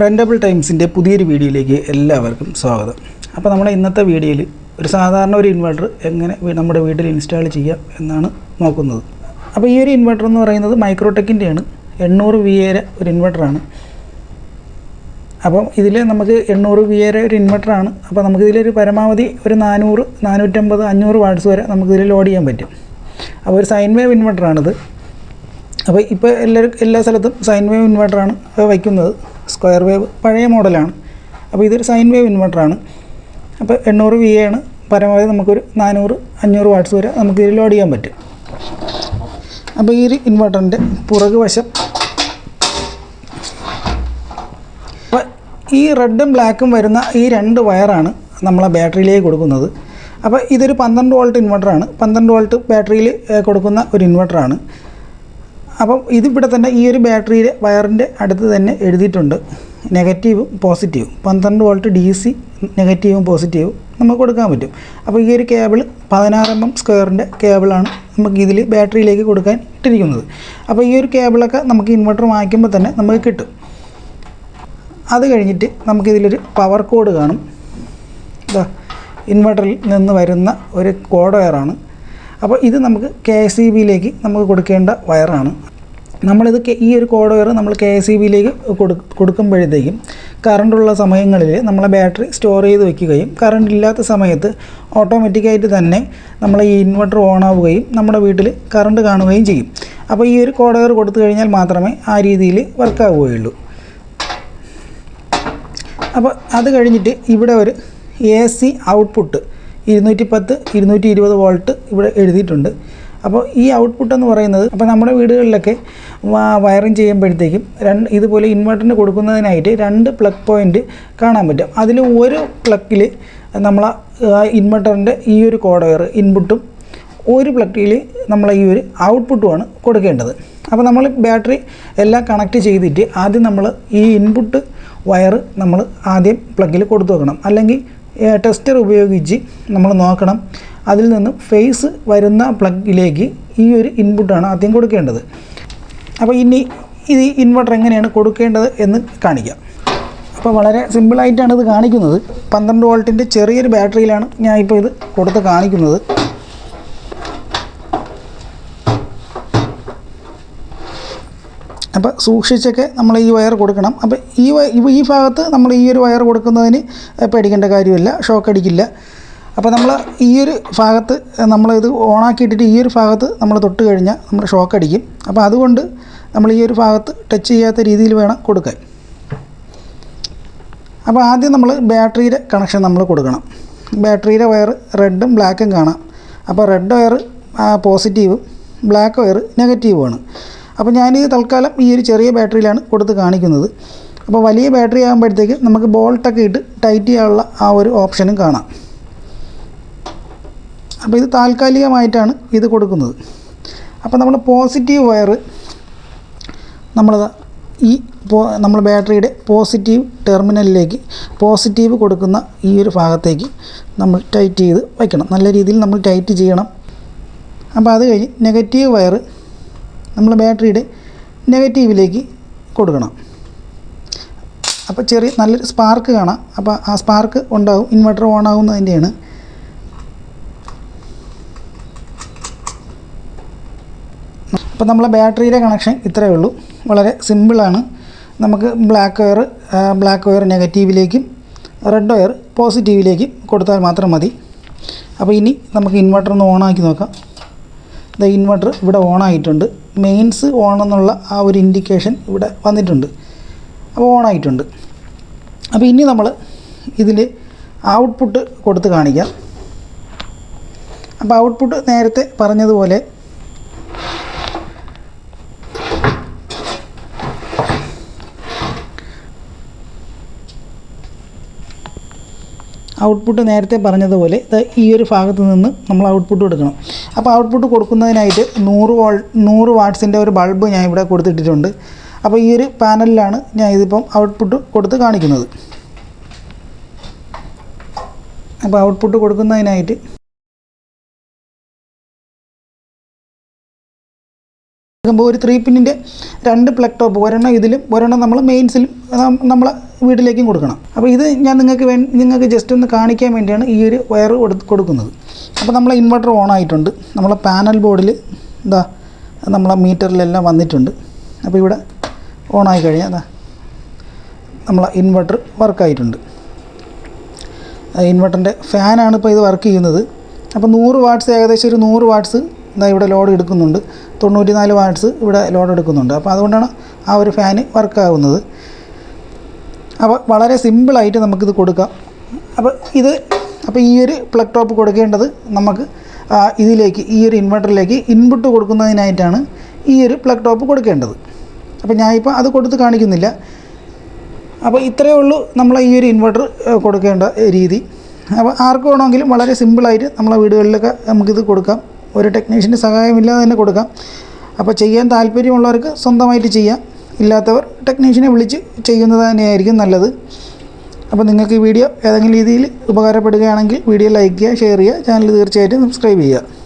റെൻ്റബിൾ ടൈംസിൻ്റെ പുതിയൊരു വീഡിയോയിലേക്ക് എല്ലാവർക്കും സ്വാഗതം. അപ്പോൾ നമ്മുടെ ഇന്നത്തെ വീഡിയോയിൽ ഒരു സാധാരണ ഒരു ഇൻവെർട്ടർ എങ്ങനെ നമ്മുടെ വീട്ടിൽ ഇൻസ്റ്റാൾ ചെയ്യാം എന്നാണ് നോക്കുന്നത്. അപ്പോൾ ഈ ഒരു ഇൻവെർട്ടർ എന്ന് പറയുന്നത് മൈക്രോടെക്കിൻ്റെയാണ്, 800 VA ഒരു ഇൻവെർട്ടറാണ്. അപ്പം ഇതിൽ നമുക്ക് 800 VA ഒരു ഇൻവെർട്ടറാണ്. അപ്പോൾ നമുക്കിതിലൊരു പരമാവധി ഒരു 400, 450, 500 വാട്ട്സ് വരെ നമുക്കിതിൽ ലോഡ് ചെയ്യാൻ പറ്റും. അപ്പോൾ ഒരു സൈൻ വേവ് ഇൻവെർട്ടറാണിത്. അപ്പോൾ ഇപ്പോൾ എല്ലാ സ്ഥലത്തും സൈൻ വേവ് ഇൻവെർട്ടറാണ് വയ്ക്കുന്നത്. സ്ക്വയർ വേവ് പഴയ മോഡലാണ്. അപ്പോൾ ഇതൊരു സൈൻ വേവ് ഇൻവെർട്ടറാണ്. അപ്പോൾ 800 VA ആണ്. പരമാവധി നമുക്കൊരു 400, 500 വാട്ട്സ് വരെ നമുക്ക് ഇതിൽ ലോഡ് ചെയ്യാൻ പറ്റും. അപ്പോൾ ഈ ഒരു ഇൻവെർട്ടറിൻ്റെ പുറകുവശം, അപ്പോൾ ഈ റെഡും ബ്ലാക്കും വരുന്ന ഈ 2 വയറാണ് നമ്മളെ ബാറ്ററിയിലേക്ക് കൊടുക്കുന്നത്. അപ്പോൾ ഇതൊരു 12 വോൾട്ട് ഇൻവെർട്ടറാണ്. 12 വോൾട്ട് ബാറ്ററിയിൽ കൊടുക്കുന്ന ഒരു ഇൻവെർട്ടറാണ്. അപ്പം ഇതിവിടെ തന്നെ ഈ ഒരു ബാറ്ററിയുടെ വയറിൻ്റെ അടുത്ത് തന്നെ എഴുതിയിട്ടുണ്ട് നെഗറ്റീവും പോസിറ്റീവും. 12 വോൾട്ട് DC നെഗറ്റീവും പോസിറ്റീവും നമുക്ക് കൊടുക്കാൻ പറ്റും. അപ്പോൾ ഈ ഒരു കേബിൾ 16 mm സ്ക്വയറിൻ്റെ കേബിളാണ് നമുക്ക് ഇതിൽ ബാറ്ററിയിലേക്ക് കൊടുക്കാൻ ഇട്ടിരിക്കുന്നത്. അപ്പോൾ ഈ ഒരു കേബിളൊക്കെ നമുക്ക് ഇൻവെർട്ടർ വാങ്ങിക്കുമ്പോൾ തന്നെ നമുക്ക് കിട്ടും. അത് കഴിഞ്ഞിട്ട് നമുക്കിതിലൊരു പവർ കോഡ് കാണും. ഇതാ ഇൻവെർട്ടറിൽ നിന്ന് വരുന്ന ഒരു കോഡ് വയറാണ്. അപ്പോൾ ഇത് നമുക്ക് KSEBയിലേക്ക് നമുക്ക് കൊടുക്കേണ്ട വയറാണ്. നമ്മളിത് ഈ ഒരു കോഡ് വയർ നമ്മൾ KSEBയിലേക്ക് കൊടുക്കുമ്പോഴത്തേക്കും കറണ്ടുള്ള സമയങ്ങളിൽ നമ്മളെ ബാറ്ററി സ്റ്റോർ ചെയ്ത് വയ്ക്കുകയും കറണ്ട് ഇല്ലാത്ത സമയത്ത് ഓട്ടോമാറ്റിക്കായിട്ട് തന്നെ നമ്മൾ ഈ ഇൻവെർട്ടർ ഓൺ ആവുകയും നമ്മുടെ വീട്ടിൽ കറണ്ട് കാണുകയും ചെയ്യും. അപ്പോൾ ഈ ഒരു കോഡ് വയർ കൊടുത്തു കഴിഞ്ഞാൽ മാത്രമേ ആ രീതിയിൽ വർക്കാവുകയുള്ളൂ. അപ്പോൾ അത് കഴിഞ്ഞിട്ട് ഇവിടെ ഒരു AC ഔട്ട്പുട്ട് 210, 220 വോൾട്ട് ഇവിടെ എഴുതിയിട്ടുണ്ട്. അപ്പോൾ ഈ ഔട്ട്പുട്ട് എന്ന് പറയുന്നത്, അപ്പോൾ നമ്മുടെ വീടുകളിലൊക്കെ വയറിങ് ചെയ്യുമ്പോഴത്തേക്കും ഇതുപോലെ ഇൻവെർട്ടറിന് കൊടുക്കുന്നതിനായിട്ട് 2 പ്ലഗ് പോയിൻ്റ് കാണാൻ പറ്റും. അതിൽ ഒരു പ്ലഗിൽ നമ്മൾ ഇൻവെർട്ടറിൻ്റെ ഈ ഒരു കോഡ് വയർ ഇൻപുട്ടും ഒരു പ്ലഗിൽ നമ്മൾ ഈ ഒരു ഔട്ട്പുട്ടുമാണ് കൊടുക്കേണ്ടത്. അപ്പോൾ നമ്മൾ ബാറ്ററി എല്ലാം കണക്ട് ചെയ്തിട്ട് ആദ്യം നമ്മൾ ഈ ഇൻപുട്ട് വയർ നമ്മൾ ആദ്യം പ്ലഗിൽ കൊടുത്തു വെക്കണം. അല്ലെങ്കിൽ ടെസ്റ്റർ ഉപയോഗിച്ച് നമ്മൾ നോക്കണം. അതിൽ നിന്നും ഫേസ് വരുന്ന പ്ലഗിലേക്ക് ഈ ഒരു ഇൻപുട്ടാണ് ആദ്യം കൊടുക്കേണ്ടത്. അപ്പോൾ ഇനി ഇത് ഇൻവെർട്ടർ എങ്ങനെയാണ് കൊടുക്കേണ്ടത് എന്ന് കാണിക്കാം. അപ്പോൾ വളരെ സിമ്പിളായിട്ടാണ് ഇത് കാണിക്കുന്നത്. 12 വോൾട്ടിൻ്റെ ചെറിയൊരു ബാറ്ററിയിലാണ് ഞാൻ ഇപ്പോൾ ഇത് കൊടുത്ത് കാണിക്കുന്നത്. അപ്പോൾ സൂക്ഷിച്ചൊക്കെ നമ്മൾ ഈ വയർ കൊടുക്കണം. അപ്പോൾ ഈ ഭാഗത്ത് നമ്മൾ ഈ ഒരു വയർ കൊടുക്കുന്നതിന് പേടിക്കേണ്ട കാര്യമില്ല, ഷോക്ക് അടിക്കില്ല. അപ്പോൾ നമ്മൾ ഈ ഒരു ഭാഗത്ത് നമ്മളിത് ഓണാക്കിയിട്ടിട്ട് ഈ ഒരു ഭാഗത്ത് നമ്മൾ തൊട്ട് കഴിഞ്ഞാൽ നമ്മൾ ഷോക്ക് അടിക്കും. അപ്പോൾ അതുകൊണ്ട് നമ്മൾ ഈ ഒരു ഭാഗത്ത് ടച്ച് ചെയ്യാത്ത രീതിയിൽ വേണം കൊടുക്കാൻ. അപ്പോൾ ആദ്യം നമ്മൾ ബാറ്ററിയുടെ കണക്ഷൻ നമ്മൾ കൊടുക്കണം. ബാറ്ററിയുടെ വയർ റെഡും ബ്ലാക്കും കാണാം. അപ്പോൾ റെഡ് വയർ പോസിറ്റീവും ബ്ലാക്ക് വയർ നെഗറ്റീവുമാണ്. അപ്പോൾ ഞാൻ തൽക്കാലം ഈ ഒരു ചെറിയ ബാറ്ററിയിലാണ് കൊടുത്ത് കാണിക്കുന്നത്. അപ്പോൾ വലിയ ബാറ്ററി ആകുമ്പോഴത്തേക്ക് നമുക്ക് ബോൾട്ടൊക്കെ ഇട്ട് ടൈറ്റ് ചെയ്യാനുള്ള ആ ഒരു ഓപ്ഷനും കാണാം. അപ്പോൾ ഇത് താൽക്കാലികമായിട്ടാണ് ഇത് കൊടുക്കുന്നത്. അപ്പോൾ നമ്മൾ പോസിറ്റീവ് വയർ നമ്മൾ ബാറ്ററിയുടെ പോസിറ്റീവ് ടെർമിനലിലേക്ക് പോസിറ്റീവ് കൊടുക്കുന്ന ഈ ഒരു ഭാഗത്തേക്ക് നമ്മൾ ടൈറ്റ് ചെയ്ത് വയ്ക്കണം. നല്ല രീതിയിൽ നമ്മൾ ടൈറ്റ് ചെയ്യണം. അപ്പോൾ അത് കഴിഞ്ഞ് നെഗറ്റീവ് വയർ നമ്മൾ ബാറ്ററിയുടെ നെഗറ്റീവിലേക്ക് കൊടുക്കണം. അപ്പോൾ നല്ലൊരു സ്പാർക്ക് കാണാം. അപ്പോൾ ആ സ്പാർക്ക് ഉണ്ടാവും, ഇൻവെർട്ടർ ഓൺ ആകുന്നതിൻ്റെയാണ്. അപ്പോൾ നമ്മളെ ബാറ്ററിയുടെ കണക്ഷൻ ഇത്രയേ ഉള്ളൂ. വളരെ സിമ്പിളാണ്. നമുക്ക് ബ്ലാക്ക് വയർ നെഗറ്റീവിലേക്കും റെഡ് വയർ പോസിറ്റീവിലേക്കും കൊടുത്താൽ മാത്രം മതി. അപ്പോൾ ഇനി നമുക്ക് ഇൻവെർട്ടർ ഒന്ന് ഓണാക്കി നോക്കാം. ഇൻവെർട്ടർ ഇവിടെ ഓണായിട്ടുണ്ട്. മെയിൻസ് ഓൺ എന്നുള്ള ആ ഒരു ഇൻഡിക്കേഷൻ ഇവിടെ വന്നിട്ടുണ്ട്. അപ്പോൾ ഓണായിട്ടുണ്ട്. അപ്പോൾ ഇനി നമ്മൾ ഇതിൽ ഔട്ട്പുട്ട് കൊടുത്ത് കാണിക്കാം. അപ്പോൾ ഔട്ട്പുട്ട് നേരത്തെ പറഞ്ഞതുപോലെ ഈ ഒരു ഭാഗത്ത് നിന്ന് നമ്മൾ ഔട്ട്പുട്ട് കൊടുക്കണം. അപ്പോൾ ഔട്ട്പുട്ട് കൊടുക്കുന്നതിനായിട്ട് 100 വാട്ട്സിൻ്റെ ഒരു ബൾബ് ഞാൻ ഇവിടെ കൊടുത്തിട്ടിട്ടുണ്ട്. അപ്പോൾ ഈ ഒരു പാനലിലാണ് ഞാൻ ഇതിപ്പം ഔട്ട്പുട്ട് കൊടുത്ത് കാണിക്കുന്നത്. അപ്പോൾ ഔട്ട്പുട്ട് കൊടുക്കുന്നതിനായിട്ട് ഒരു 3 പിന്നിൻ്റെ 2 പ്ലഗ് ടോപ്പ്, ഒരെണ്ണം ഇതിലും ഒരെണ്ണം നമ്മൾ മെയിൻസിലും നമ്മളെ വീട്ടിലേക്കും കൊടുക്കണം. അപ്പോൾ ഇത് ഞാൻ നിങ്ങൾക്ക് ജസ്റ്റ് ഒന്ന് കാണിക്കാൻ വേണ്ടിയാണ് ഈ ഒരു വയർ കൊടുക്കുന്നത്. അപ്പോൾ നമ്മളെ ഇൻവെർട്ടർ ഓൺ ആയിട്ടുണ്ട്. നമ്മളെ പാനൽ ബോർഡിൽ ഇതാ നമ്മളെ മീറ്ററിലെല്ലാം വന്നിട്ടുണ്ട്. അപ്പോൾ ഇവിടെ ഓണായി കഴിഞ്ഞാൽ നമ്മളെ ഇൻവെർട്ടർ വർക്കായിട്ടുണ്ട്. ഇൻവെർട്ടറിൻ്റെ ഫാനാണ് ഇപ്പോൾ ഇത് വർക്ക് ചെയ്യുന്നത്. അപ്പോൾ 100 വാട്ട്സ്, ഏകദേശം ഒരു 100 വാട്ട്സ് ഇവിടെ ലോഡ് എടുക്കുന്നുണ്ട്. 94 വാട്ട്സ് ഇവിടെ ലോഡ് എടുക്കുന്നുണ്ട്. അപ്പോൾ അതുകൊണ്ടാണ് ആ ഒരു ഫാന് വർക്കാവുന്നത്. അപ്പോൾ വളരെ സിമ്പിളായിട്ട് നമുക്കിത് കൊടുക്കാം. അപ്പോൾ ഈ ഒരു പ്ലഗ് ടോപ്പ് കൊടുക്കേണ്ടത് നമുക്ക് ഇതിലേക്ക്, ഈ ഒരു ഇൻവെർട്ടറിലേക്ക് ഇൻപുട്ട് കൊടുക്കുന്നതിനായിട്ടാണ് ഈ ഒരു പ്ലഗ് ടോപ്പ് കൊടുക്കേണ്ടത്. അപ്പോൾ ഞാനിപ്പോൾ അത് കൊടുത്ത് കാണിക്കുന്നില്ല. അപ്പോൾ ഇത്രയേ ഉള്ളൂ നമ്മളെ ഈ ഒരു ഇൻവെർട്ടർ കൊടുക്കേണ്ട രീതി. അപ്പോൾ ആർക്ക് വേണമെങ്കിലും വളരെ സിമ്പിളായിട്ട് നമ്മളെ വീടുകളിലൊക്കെ നമുക്കിത് കൊടുക്കാം. ഒരു ടെക്നീഷ്യൻ്റെ സഹായമില്ലാതെ തന്നെ കൊടുക്കാം. അപ്പോൾ ചെയ്യാൻ താല്പര്യമുള്ളവർക്ക് സ്വന്തമായിട്ട് ചെയ്യാം, ഇല്ലാത്തവർ ടെക്നീഷ്യനെ വിളിച്ച് ചെയ്യുന്നത് തന്നെയായിരിക്കും നല്ലത്. അപ്പോൾ നിങ്ങൾക്ക് ഈ വീഡിയോ ഏതെങ്കിലും രീതിയിൽ ഉപകാരപ്പെടുകയാണെങ്കിൽ വീഡിയോ ലൈക്ക് ചെയ്യുക, ഷെയർ ചെയ്യുക, ചാനൽ തീർച്ചയായിട്ടും സബ്സ്ക്രൈബ് ചെയ്യുക.